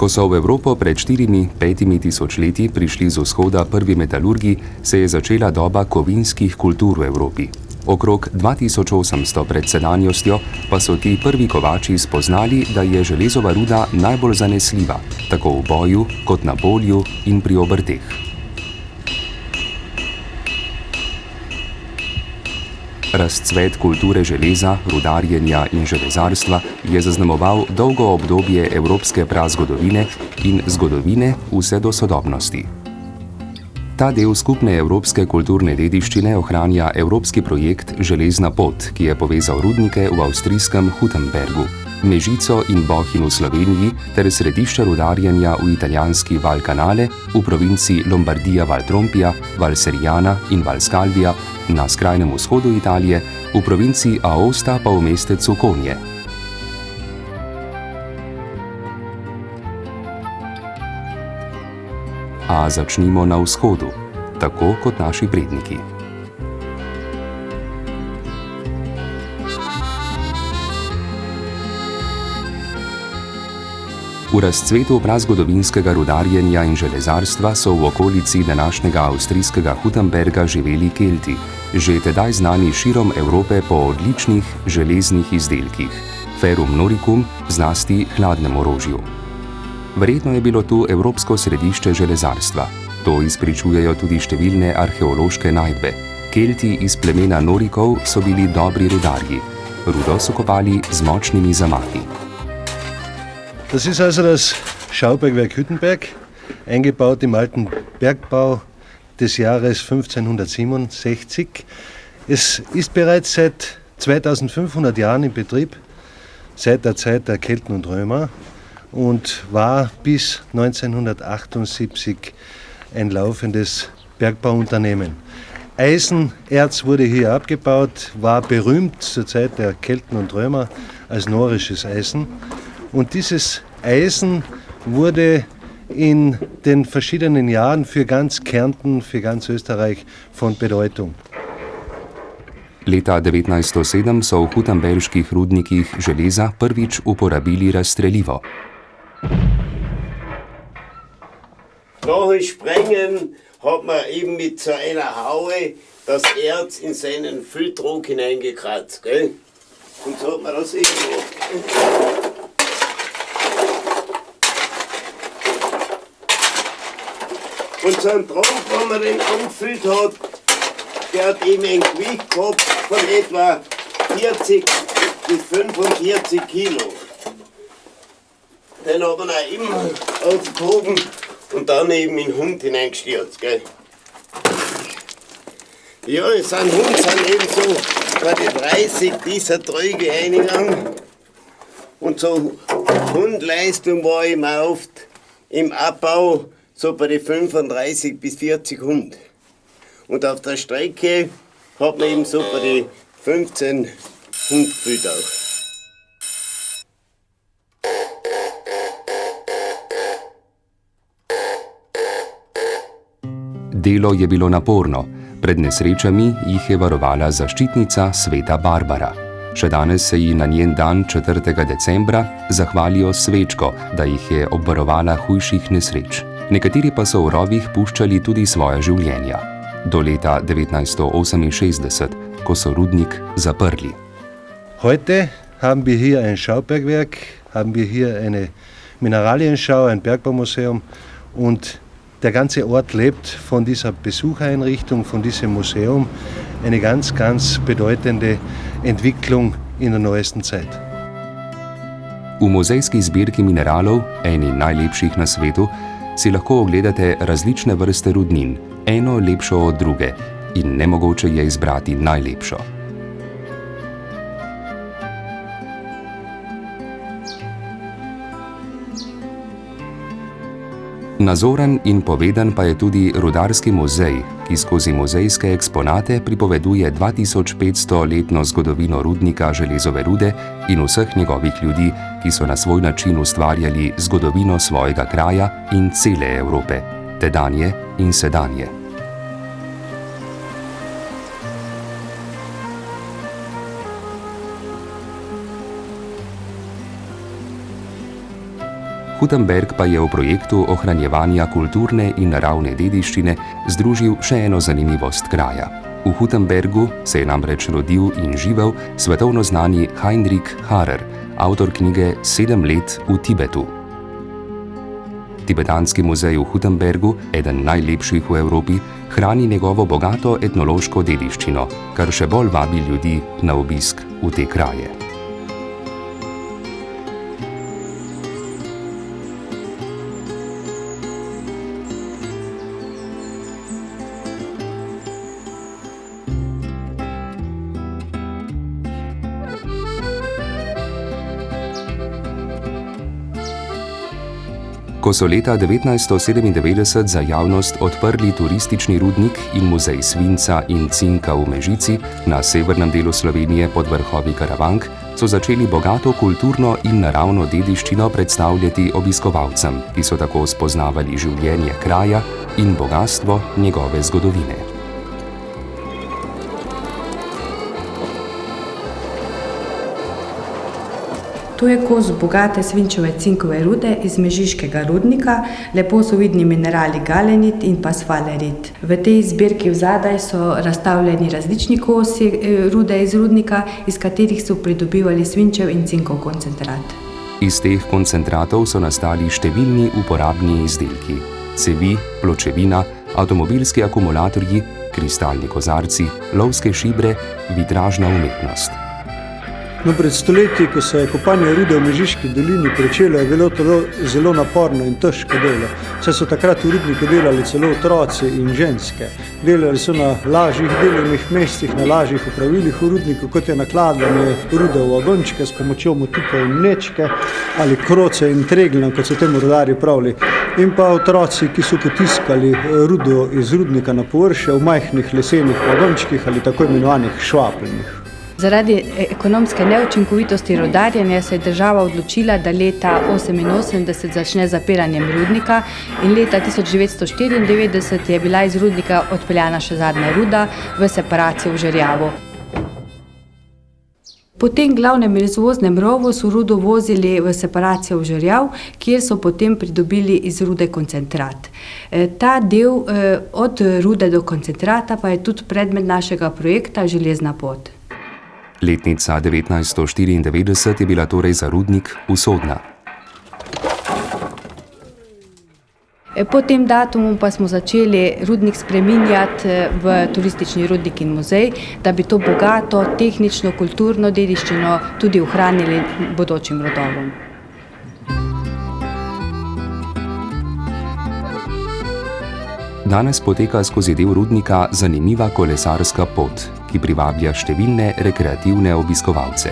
Ko so v Evropo pred 4-5 tisočletji prišli z vzhoda prvi metalurgi, se je začela doba kovinskih kultur v Evropi. Okrog 2800 pred sedanjostjo pa so ti prvi kovači spoznali, da je železova ruda najbolj zanesljiva, tako v boju kot na polju in pri obrteh. Razcvet kulture železa, rudarjenja in železarstva je zaznamoval dolgo obdobje evropske prazgodovine in zgodovine vse do sodobnosti. Ta del skupne evropske kulturne dediščine ohranja evropski projekt Železna pot, ki je povezal rudnike v avstrijskem Huttenbergu, Mežico in Bohinj v Sloveniji ter središča rudarjenja v italijanski Val Canale, v provinci Lombardija Val Trompia, Val Seriana in Val Scalvia, na skrajnem vzhodu Italije, v provinci Aosta pa v mestecu Konje. A začnimo na vzhodu, tako kot naši predniki. V razcvetu prazgodovinskega rudarjenja in železarstva so v okolici današnjega avstrijskega Huttenberga živeli Kelti, že tedaj znani širom Evrope po odličnih železnih izdelkih, ferrum noricum, zlasti hladnem orožju. Verjetno je bilo tu evropsko središče železarstva. To izpričujejo tudi številne arheološke najdbe. Kelti iz plemena Norikov so bili dobri rudarji. Rudo so kopali z močnimi zamahi. Das ist also das Schaubergwerk Hüttenberg, eingebaut im alten Bergbau des Jahres 1567. Es ist bereits seit 2500 Jahren in Betrieb, seit der Zeit der Kelten und Römer, und war bis 1978 ein laufendes Bergbauunternehmen. Eisenerz wurde hier abgebaut, war berühmt zur Zeit der Kelten und Römer als norisches Eisen. Und dieses Eisen wurde in den verschiedenen Jahren für ganz Kärnten, für ganz Österreich von Bedeutung. Leta 1907 so v huttenberških rudnikih železa prvič uporabili razstrelivo. Nach dem Sprengen hat man eben mit so einer Haue das Erz in seinen Fülltrog hineingekratzt. Gell? Und so hat man das eben gemacht. Und so ein Trog, wenn man den angefüllt hat, der hat eben ein Gewicht gehabt von etwa 40 bis 45 Kilo. Den hat man auch immer aufgehoben und dann eben in den Hund hineingestürzt. Gell? Ja, ein Hund sind eben so bei den 30 dieser Tröge eingegangen. Und so Hundleistung war eben oft im Abbau so bei den 35 bis 40 Hund. Und auf der Strecke hat man eben so bei den 15 Hund gefüllt auch. Delo je bilo naporno. Pred nesrečami jih je varovala zaščitnica sveta Barbara. Še danes se ji na njen dan 4. decembra zahvalijo s svečko, da jih je obvarovala hujših nesreč. Nekateri pa so v rovih puščali tudi svoja življenja. Do leta 1968, ko so rudnik zaprli. Heute haben wir hier ein Schaubergwerk, haben wir hier eine Mineralienschau, ein Bergbaumuseum, und der ganze Ort lebt von dieser Besuchereinrichtung, von diesem Museum, eine ganz, ganz bedeutende Entwicklung in der neuesten Zeit. V muzejski zbirki mineralov, eni najlepših na svetu, si lahko ogledate različne vrste rudnin, eno lepšo od druge, in nemogoče je izbrati najlepšo. Nazoren in poveden pa je tudi rudarski muzej, ki skozi muzejske eksponate pripoveduje 2500-letno zgodovino rudnika železove rude in vseh njegovih ljudi, ki so na svoj način ustvarjali zgodovino svojega kraja in cele Evrope, tedanje in sedanje. Hutenberg pa je v projektu ohranjevanja kulturne in naravne dediščine združil še eno zanimivost kraja. V Hutenbergu se je namreč rodil in živel svetovno znani Heinrich Harrer, avtor knjige 7 let v Tibetu. Tibetanski muzej v Hutenbergu, eden najlepših v Evropi, hrani njegovo bogato etnološko dediščino, kar še bolj vabi ljudi na obisk v te kraje. Ko so leta 1997 za javnost odprli turistični rudnik in muzej svinca in cinka v Mežici na severnem delu Slovenije pod vrhovi Karavank, so začeli bogato kulturno in naravno dediščino predstavljati obiskovalcem, ki so tako spoznavali življenje kraja in bogastvo njegove zgodovine. To je kos bogate svinčeve cinkove rude iz mežiškega rudnika, lepo so vidni minerali galenit in pa sfalerit. V tej zbirki vzadaj so razstavljeni različni kosi rude iz rudnika, iz katerih so pridobivali svinčev in cinkov koncentrat. Iz teh koncentratov so nastali številni uporabni izdelki: cevi, pločevina, avtomobilski akumulatorji, kristalni kozarci, lovske šibre, vitražna umetnost. No, pred stoletji, ko se je kopanje rude v Mežiški dolini pričelo, je bilo to zelo naporno in težko delo. Saj so takrat v rudniku delali celo otroci in ženske. Delali so na lažjih delovnih mestih, na lažjih opravilih v rudniku, kot je nakladanje rude v vagončke s pomočjo motika in mlečke ali kroce in treglja, kot so temu rudarji pravili. In pa otroci, ki so potiskali rudo iz rudnika na površje v majhnih lesenih vagončkih ali tako imenovanih švapljenih. Zaradi ekonomske neučinkovitosti rudarjenja se je država odločila, da leta 1988 začne zapiranjem rudnika in leta 1994 je bila iz rudnika odpeljana še zadnja ruda v separacijo v Žerjavu. Po tem glavnem izvoznem rovu so rudo vozili v separacijo v Žerjav, kjer so potem pridobili iz rude koncentrat. Ta del od rude do koncentrata pa je tudi predmet našega projekta Železna pot. Letnica 1994 je bila torej za rudnik usodna. Po tem datumu pa smo začeli rudnik spreminjati v turistični rudnik in muzej, da bi to bogato, tehnično, kulturno dediščino tudi ohranili bodočim rodovom. Danes poteka skozi del rudnika zanimiva kolesarska pot, ki privablja številne rekreativne obiskovalce.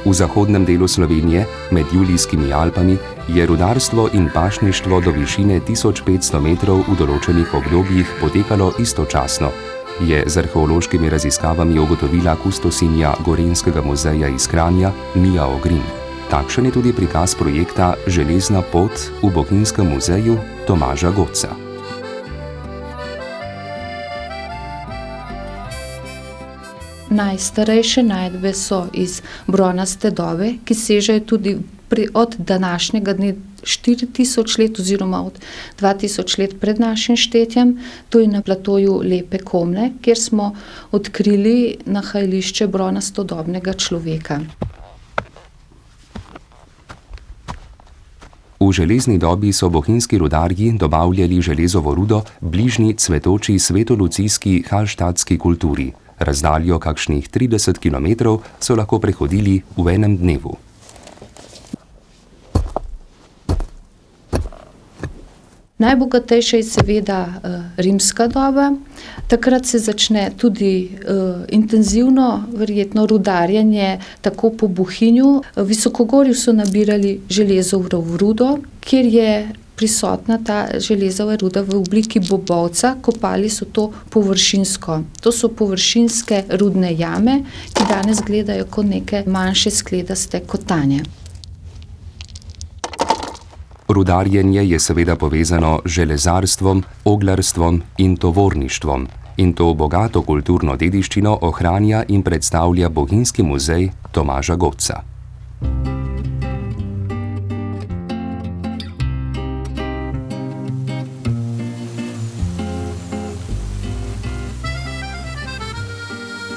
V zahodnem delu Slovenije, med Julijskimi Alpami, je rudarstvo in pašništvo do višine 1500 metrov v določenih obdobjih potekalo istočasno, je z arheološkimi raziskavami ugotovila kustosinja Gorenjskega muzeja iz Kranja Mija Ogrin. Takšen je tudi prikaz projekta Železna pot v Bohinjskem muzeju Tomaža Godca. Najstarejše najdbe so iz bronaste dobe, ki sežejo tudi od današnjega dne 4000 let oziroma od 2000 let pred našim štetjem. To je na platoju Lepe Komne, kjer smo odkrili nahajališče bronastodobnega človeka. V železni dobi so bohinjski rudarji dobavljali železovo rudo bližnji cvetoči svetolucijski halštatski kulturi. Razdaljo kakšnih 30 km so lahko prehodili v enem dnevu. Najbogatejša je seveda rimska doba. Takrat se začne tudi intenzivno, verjetno, rudarjenje tako po Bohinju. V Visokogorju so nabirali železovo rudo, kjer je prisotna ta železova ruda v obliki bobovca, kopali so to površinsko. To so površinske rudne jame, ki danes gledajo kot neke manjše skledaste kotanje. Rudarjenje je seveda povezano z železarstvom, oglarstvom in tovorništvom, in to bogato kulturno dediščino ohranja in predstavlja Bohinjski muzej Tomaža Godca.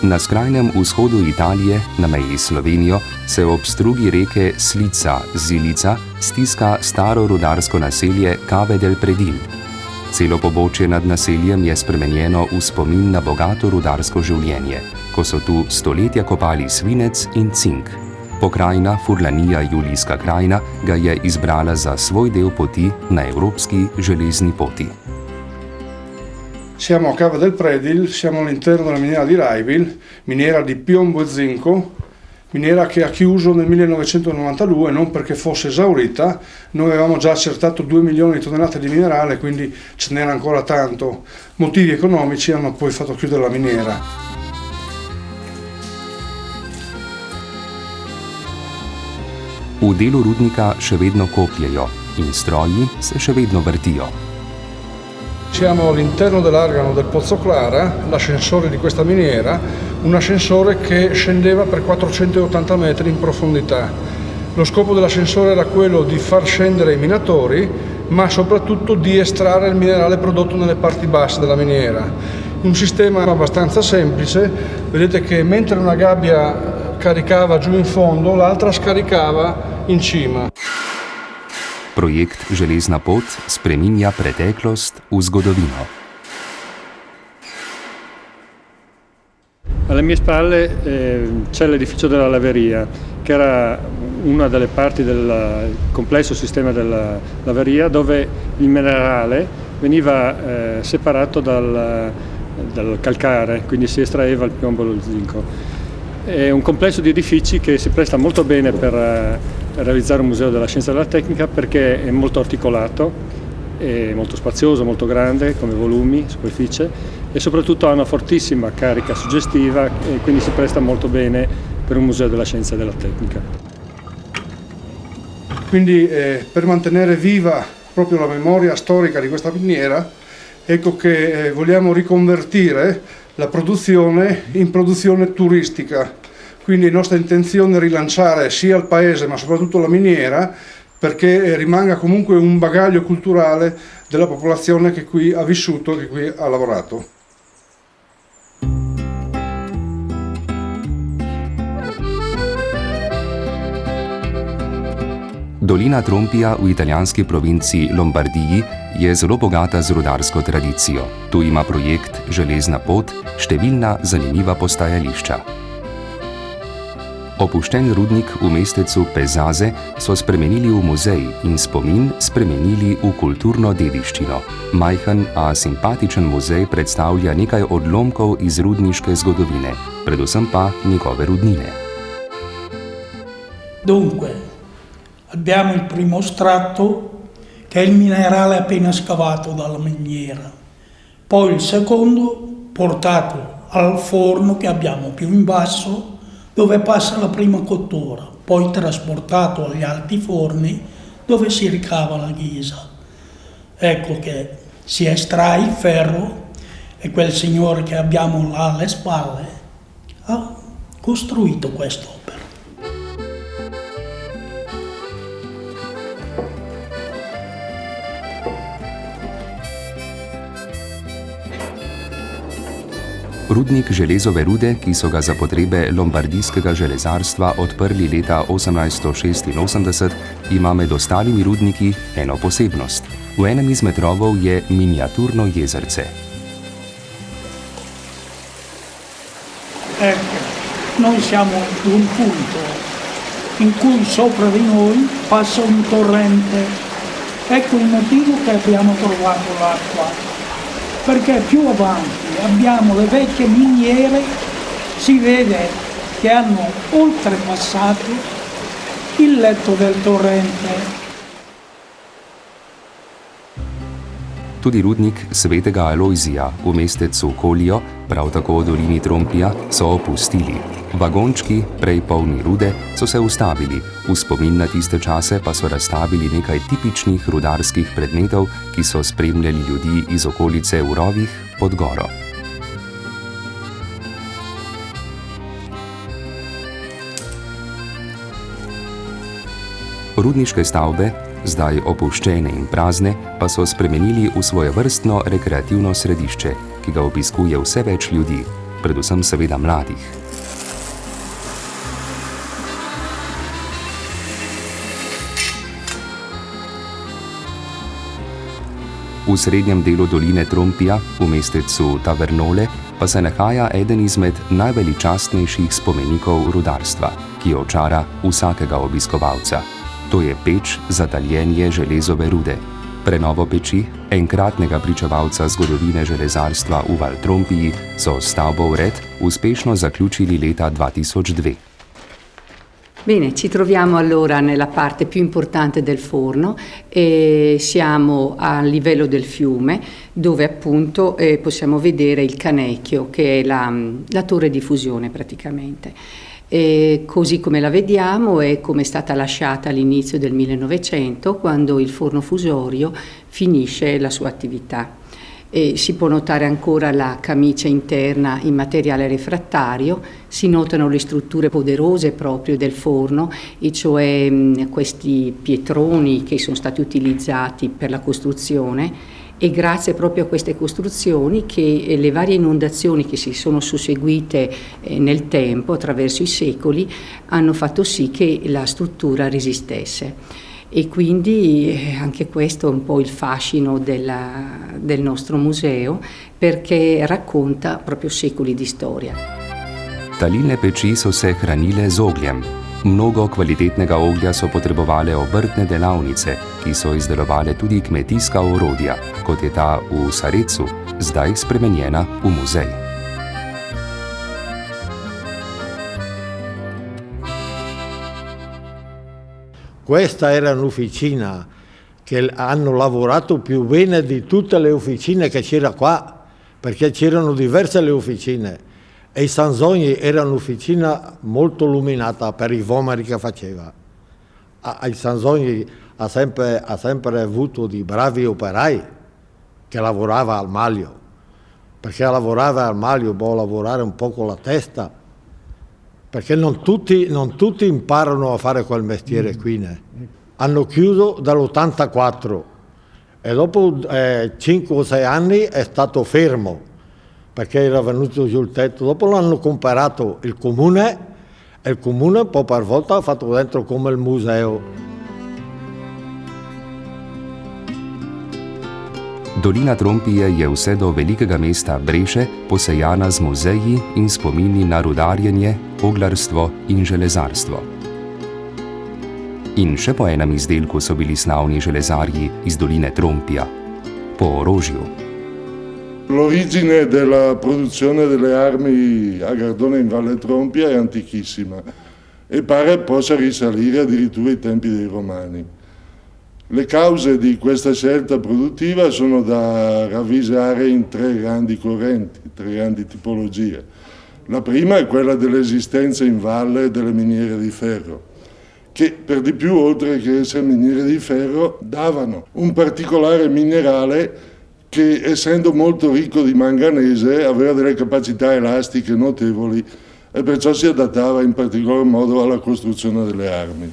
Na skrajnem vzhodu Italije, na meji s Slovenijo, se ob strugi reke Slica-Zilica stiska staro rudarsko naselje Cave del Predil. Celo pobočje nad naseljem je spremenjeno v spomin na bogato rudarsko življenje, ko so tu stoletja kopali svinec in cink. Pokrajina Furlanija Julijska krajina ga je izbrala za svoj del poti na evropski železni poti. Siamo a Cave del Predil, siamo all'interno della miniera di Raibil, miniera di piombo e zinco, miniera che ha chiuso nel 1992 non perché fosse esaurita. Noi avevamo già accertato 2 milioni di tonnellate di minerale, quindi ce n'era ancora tanto. Motivi economici hanno poi fatto chiudere la miniera. V delu rudnika še vedno kopljejo in stroji se še vedno vrtijo. Siamo all'interno dell'argano del Pozzo Clara, l'ascensore di questa miniera, un ascensore che scendeva per 480 metri in profondità. Lo scopo dell'ascensore era quello di far scendere i minatori, ma soprattutto di estrarre il minerale prodotto nelle parti basse della miniera. Un sistema abbastanza semplice, vedete che mentre una gabbia caricava giù in fondo, l'altra scaricava in cima. Projekt Železna pot spreminja preteklost v zgodovino. Alle mie spalle c'è l'edificio della laveria, che era una delle parti del complesso sistema della laveria, dove il minerale veniva separato dal calcare, quindi si estraeva il piombo e lo zinco. È un complesso di edifici che si presta molto bene per realizzare un museo della scienza e della tecnica, perché è molto articolato, è molto spazioso, molto grande come volumi, superficie, e soprattutto ha una fortissima carica suggestiva e quindi si presta molto bene per un museo della scienza e della tecnica. Quindi per mantenere viva proprio la memoria storica di questa miniera, ecco che vogliamo riconvertire la produzione in produzione turistica. Quindi la nostra intenzione è rilanciare sia il paese ma soprattutto la miniera, perché rimanga comunque un bagaglio culturale della popolazione che qui ha vissuto, che qui ha lavorato. Dolina Trompija v italijanski provinci Lombardiji je zelo bogata z rudarsko tradicijo. Tu ima projekt Železna pot številna zanimiva postajališča. Opuščen rudnik v mestecu Pezaze so spremenili v muzej in spomin spremenili v kulturno dediščino. Majhen, a simpatičen muzej predstavlja nekaj odlomkov iz rudniške zgodovine, predvsem pa njegove rudnine. Dunque, abbiamo il primo strato, che è il minerale appena scavato dalla miniera. Poi il secondo, portato al forno che abbiamo più in basso, dove passa la prima cottura, poi trasportato agli alti forni dove si ricava la ghisa. Ecco che si estrae il ferro e quel signore che abbiamo là alle spalle ha costruito quest'opera. Rudnik železove rude, ki so ga za potrebe lombardijskega železarstva odprli leta 1886, ima med ostalimi rudniki eno posebnost. V enem izmed rovov je miniaturno jezerce. Ecco, noi siamo in un punto in cui sopra di noi passa un torrente. Ecco il motivo che abbiamo trovato l'acqua. Perché più avanti abbiamo le vecchie miniere, si vede che hanno oltrepassato il letto del torrente. Tudi rudnik svetega Alojzija v mestecu Kolijo, prav tako v dolini Trompija, so opustili. Vagončki, prej polni rude, so se ustavili, v spomin na tiste čase pa so razstavili nekaj tipičnih rudarskih predmetov, ki so spremljali ljudi iz okolice v rovih pod goro. Rudniške stavbe, zdaj opuščene in prazne, pa so spremenili v svojevrstno rekreativno središče, ki ga obiskuje vse več ljudi, predvsem seveda mladih. V srednjem delu doline Trompija, v mestecu Tavernole, pa se nahaja eden izmed najveličastnejših spomenikov rudarstva, ki očara vsakega obiskovalca. To je peč za taljenje železove rude. Prenovo peči, enkratnega pričevalca zgodovine železarstva v Valtrompiji, so stavbo vred uspešno zaključili leta 2002. Bene, ci troviamo allora nella parte più importante del forno e siamo a livello del fiume, dove appunto possiamo vedere il canecchio, che è la torre di fusione praticamente. E così come la vediamo è come è stata lasciata all'inizio del 1900, quando il forno fusorio finisce la sua attività. E si può notare ancora la camicia interna in materiale refrattario, si notano le strutture poderose proprio del forno, e cioè questi pietroni che sono stati utilizzati per la costruzione, e grazie proprio a queste costruzioni che le varie inondazioni che si sono susseguite nel tempo, attraverso i secoli, hanno fatto sì che la struttura resistesse. E quindi anche questo è un po' il fascino del nostro museo, perché racconta proprio secoli di storia. Talilne peči so se hranile z ogljem. Mnogo kvalitetnega oglja so potrebovale obrtne delavnice, ki so izdelovale tudi kmetijska orodja, kot je ta v Sarecu, zdaj spremenjena v muzej. Questa era un'officina che hanno lavorato più bene di tutte le officine che c'era qua, perché c'erano diverse le officine. E i Sanzogni era un'officina molto illuminata per i vomeri che faceva. I Sanzogni ha sempre avuto di bravi operai che lavorava al maglio, perché lavorare al maglio può lavorare un po' con la testa, perché non tutti imparano a fare quel mestiere qui. Hanno chiuso dall'84 e dopo 5 o 6 anni è stato fermo, perché era venuto giù il tetto. Dopo l'hanno comprato il comune e il comune un po' per volta ha fatto dentro come il museo. Dolina Trompije je vse do velikega mesta Breše posejana z muzeji in spomini na rudarjenje, oglarstvo in železarstvo. In še po enem izdelku so bili slavni železarji iz doline Trompija, po orožju. L'origine della produzione delle armi a Gardone in Valle Trompia è antichissima e pare possa risalire addirittura ai tempi dei Romani. Le cause di questa scelta produttiva sono da ravvisare in 3 grandi correnti, 3 grandi tipologie. La prima è quella dell'esistenza in valle delle miniere di ferro, che per di più, oltre che essere miniere di ferro, davano un particolare minerale che, essendo molto ricco di manganese, aveva delle capacità elastiche notevoli e perciò si adattava in particolar modo alla costruzione delle armi.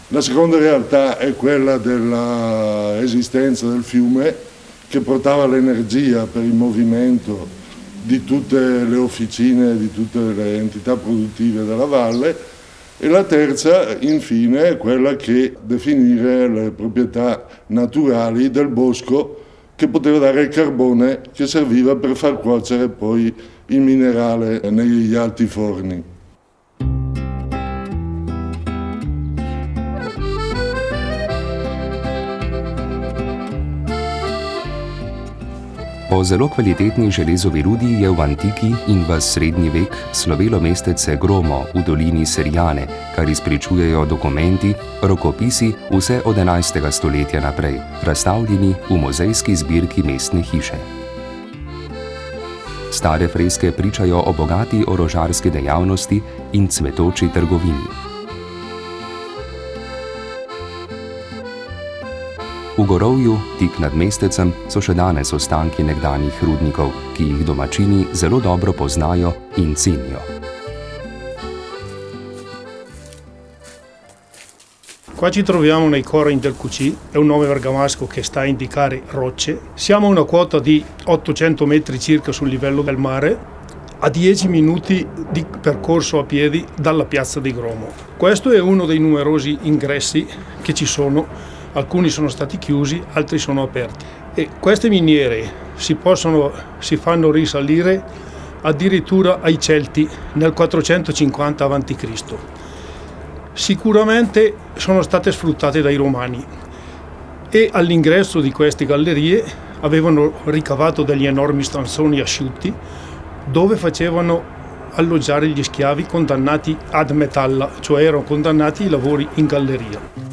La seconda realtà è quella dell'esistenza del fiume, che portava l'energia per il movimento di tutte le officine, di tutte le entità produttive della valle, e la terza, infine, è quella che definire le proprietà naturali del bosco, che poteva dare il carbone che serviva per far cuocere poi il minerale negli alti forni. Po zelo kvalitetni železovi rudi je v antiki in v srednji vek slovelo mestece Gromo v dolini Serjane, kar izpričujejo dokumenti, rokopisi vse od 11. stoletja naprej, razstavljeni v muzejski zbirki mestne hiše. Stare freske pričajo o bogati orožarski dejavnosti in cvetoči trgovini. V gorovju, tik nad mestecem, so še danes ostanki nekdanjih rudnikov, ki jih domačini zelo dobro poznajo in cenijo. Qua ci troviamo nei Correni del Cucì, è un nome bergamasco che sta a indicare rocce. Siamo a una quota di 800 metri circa sul livello del mare, a 10 minuti di percorso a piedi dalla piazza di Gromo. Questo è uno dei numerosi ingressi che ci sono. Alcuni sono stati chiusi, altri sono aperti. E queste miniere si fanno risalire addirittura ai Celti nel 450 a.C. Sicuramente sono state sfruttate dai Romani e all'ingresso di queste gallerie avevano ricavato degli enormi stanzoni asciutti dove facevano alloggiare gli schiavi condannati ad metalla, cioè erano condannati ai lavori in galleria.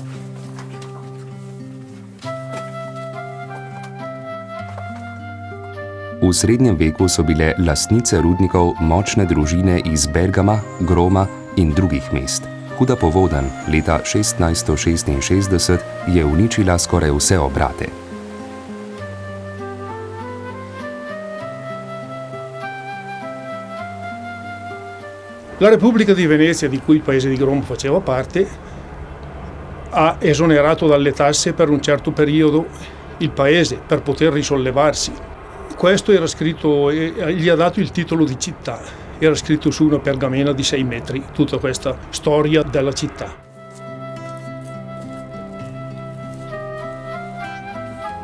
V srednjem veku so bile lastnice rudnikov močne družine iz Bergama, Groma in drugih mest. Huda povodenj leta 1666 je uničila skoraj vse obrate. La Repubblica di Venezia, di cui il paese di Gromo faceva parte, ha esonerato dalle tasse per un certo periodo il paese per poter risollevarsi. Questo era scritto, gli ha dato il titolo di città, era scritto su una pergamena di 6 metri, tutta questa storia della città.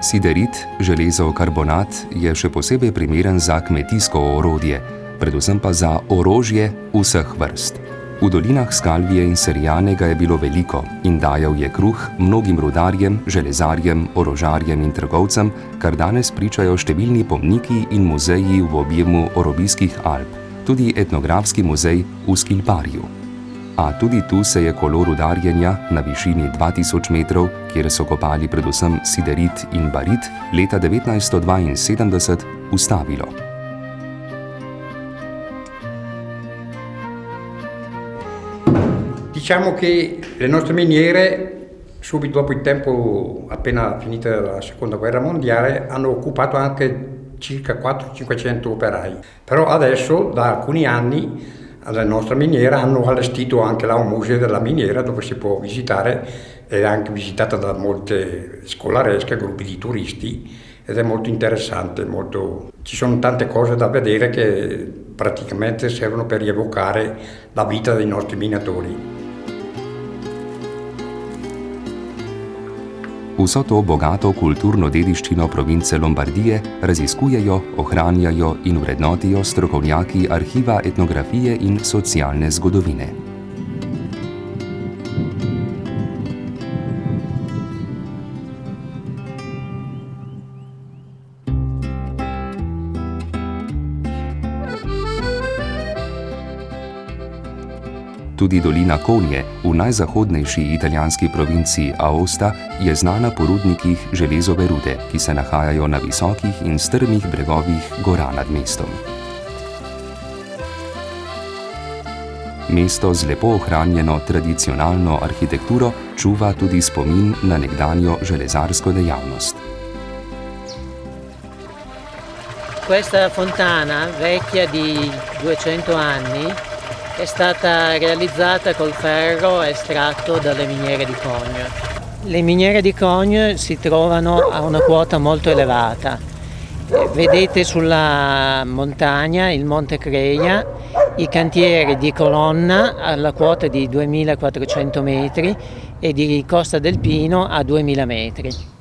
Siderit, železov karbonat, je še posebej primeren za kmetijsko orodje, predvsem pa za orožje vseh vrst. V dolinah Skalvije in Serjane ga je bilo veliko in dajal je kruh mnogim rudarjem, železarjem, orožarjem in trgovcem, kar danes pričajo številni pomniki in muzeji v objemu Orobijskih Alp, tudi etnografski muzej v Skilparju. A tudi tu se je kolo rudarjenja na višini 2000 metrov, kjer so kopali predvsem siderit in barit, leta 1972 ustavilo. Diciamo che le nostre miniere, subito dopo il tempo, appena finita la seconda guerra mondiale, hanno occupato anche circa 400-500 operai. Però adesso, da alcuni anni, alla nostra miniera hanno allestito anche là un museo della miniera dove si può visitare, è anche visitata da molte scolaresche, gruppi di turisti, ed è molto interessante, ci sono tante cose da vedere che praticamente servono per rievocare la vita dei nostri minatori. Vso to bogato kulturno dediščino province Lombardije raziskujejo, ohranjajo in vrednotijo strokovnjaki arhiva etnografije in socialne zgodovine. Tudi dolina Konje v najzahodnejši italijanski provinci Aosta je znana po rudnikih železove rude, ki se nahajajo na visokih in strmih bregovih gora nad mestom. Mesto z lepo ohranjeno tradicionalno arhitekturo čuva tudi spomin na nekdanjo železarsko dejavnost. Questa fontana, vecchia di 200 anni, è stata realizzata col ferro estratto dalle miniere di Cogno. Le miniere di Cogno si trovano a una quota molto elevata. Vedete sulla montagna il Monte Creia, i cantieri di Colonna alla quota di 2400 metri e di Costa del Pino a 2000 metri.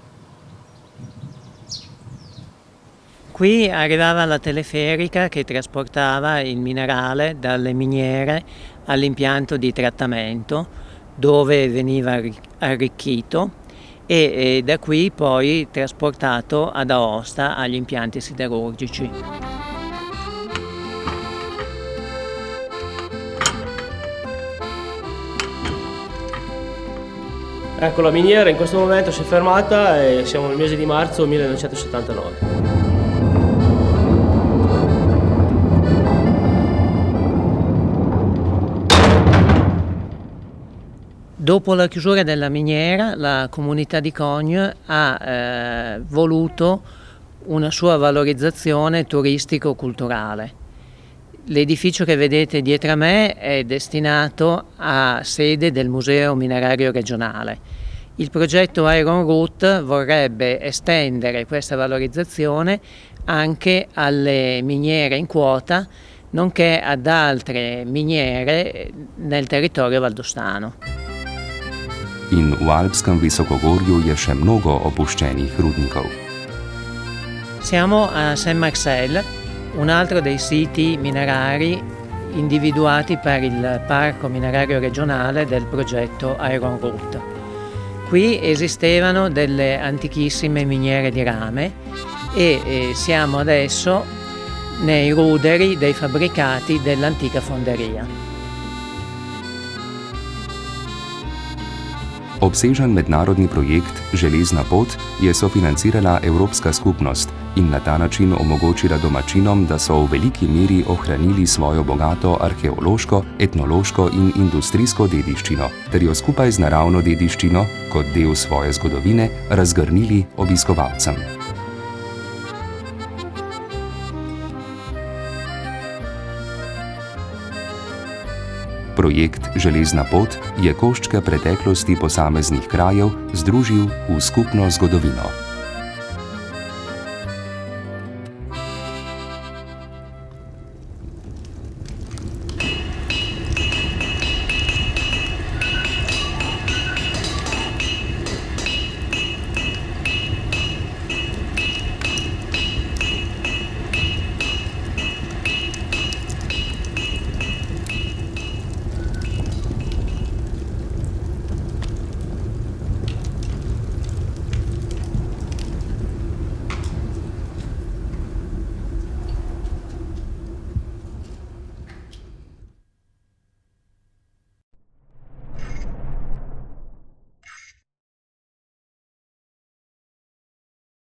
Qui arrivava la teleferica che trasportava il minerale dalle miniere all'impianto di trattamento dove veniva arricchito e da qui poi trasportato ad Aosta agli impianti siderurgici. Ecco, la miniera in questo momento si è fermata e siamo nel mese di marzo 1979. Dopo la chiusura della miniera, la comunità di Cogne ha voluto una sua valorizzazione turistico-culturale. L'edificio che vedete dietro a me è destinato a sede del Museo Minerario Regionale. Il progetto Iron Route vorrebbe estendere questa valorizzazione anche alle miniere in quota, nonché ad altre miniere nel territorio valdostano. In v Alpskem visokogorju je še mnogo opuščenih rudnikov. Siamo a Saint-Marcel, un altro dei siti minerari individuati per il Parco Minerario Regionale del progetto Iron Route. Qui esistevano delle antichissime miniere di rame e siamo adesso nei ruderi dei fabbricati dell'antica fonderia. Obsežen mednarodni projekt Železna pot je sofinancirala Evropska skupnost in na ta način omogočila domačinom, da so v veliki meri ohranili svojo bogato arheološko, etnološko in industrijsko dediščino, ter jo skupaj z naravno dediščino, kot del svoje zgodovine, razgrnili obiskovalcem. Projekt Železna pot je koščke preteklosti posameznih krajev združil v skupno zgodovino.